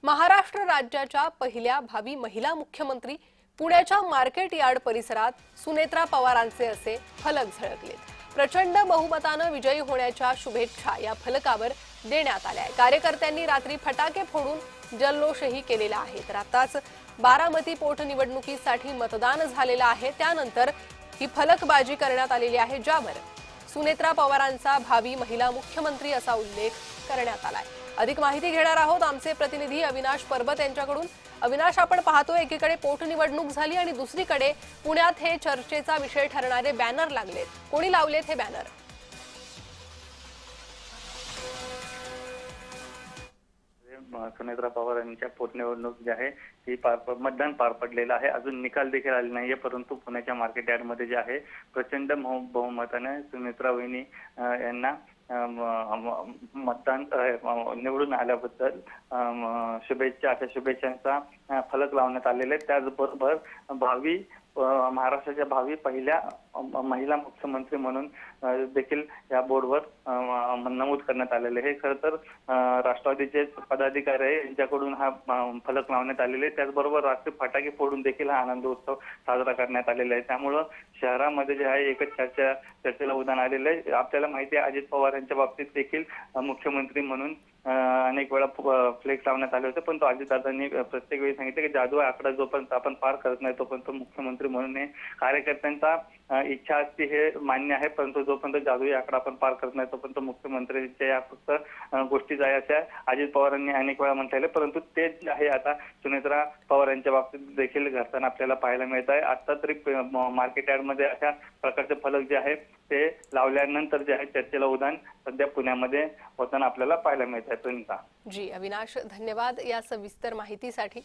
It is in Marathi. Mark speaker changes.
Speaker 1: महाराष्ट्र राज्याच्या पहिल्या भावी महिला मुख्यमंत्री पुण्याच्या मार्केट यार्ड परिसरात सुनेत्रा पवारांचे असे फलक झळकलेत। प्रचंड बहुमताने विजयी होण्याच्या शुभेच्छा या फलकावर देण्यात आल्या। कार्यकर्त्यांनी रात्री फटाके फोडून जल्लोषही केलेला आहे। तर आताच बारामती पोटनिवडणुकीसाठी मतदान झालेलं आहे, त्यानंतर ही फलकबाजी करण्यात आलेली आहे, ज्यावर सुनेत्रा पवारांचा भावी महिला मुख्यमंत्री असा उल्लेख करण्यात आलाय। अधिक माहिती घेणार आहोत आमचे प्रतिनिधी अविनाश परबत यांच्याकडून। अविनाश, आपण पाहतोय एकीकडे पोटनिवडणूक झाली आणि दुसरीकडे पुण्यात हे चर्चेचा विषय ठरणारे बॅनर लागलेत। कोणी लावलेत हे बॅनर?
Speaker 2: सुनेत्रा पवार यांच्या पोटनिवडणूक जी आहे ती मतदान पार पडलेलं आहे। अजून निकाल देखील आले नाहीये, परंतु पुण्याच्या मार्केट यार्ड मध्ये जे आहे प्रचंड बहुमताने सुनेत्रा वहिनी यांना मतदान निवडून आल्याबद्दल शुभेच्छा, अशा शुभेच्छांचा फलक लावण्यात आलेले। त्याचबरोबर भावी महाराष्ट्राच्या भावी पहिल्या महिला मुख्यमंत्री म्हणून देखील या बोर्डवर नमूद करण्यात आलेले आहे। खरं तर राष्ट्रवादीचे पदाधिकारी आहे यांच्याकडून हा फलक लावण्यात आलेले। त्याचबरोबर रात्री फटाके फोडून देखील हा आनंद उत्सव साजरा करण्यात आलेला आहे। त्यामुळे शहरामध्ये जे आहे एकच चर्चेला उधाण आलेलं आहे। आपल्याला माहिती आहे अजित पवार यांच्या बाबतीत देखील मुख्यमंत्री म्हणून अनेक वेळा फ्लेक्स लावण्यात आले होते, पण तो अजितदादांनी प्रत्येक वेळी सांगितले की जादू आकडा जोपर्यंत आपण पार करत नाही तोपर्यंत मुख्यमंत्री म्हणून कार्यकर्त्यांचा इच्छा असते हे मान्य आहे, परंतु जोपर्यंत जादू आकडा आपण पार करत नाही तोपर्यंत मुख्यमंत्र्यांच्या या फक्त गोष्टी जायच्या अजित पवारांनी अनेक वेळा म्हटलेले। परंतु ते जे आहे आता सुनेत्रा पवार यांच्या बाबतीत देखील घडताना आपल्याला पाहायला मिळत आहे। आता तरी मार्केट यार्ड मध्ये अशा प्रकारचे फलक जे आहे ते लावल्यानंतर जे आहे चर्चेला उधाण सध्या पुण्यामध्ये होताना आपल्याला पाहायला मिळत आहे।
Speaker 1: जी अविनाश, धन्यवाद या सविस्तर माहितीसाठी।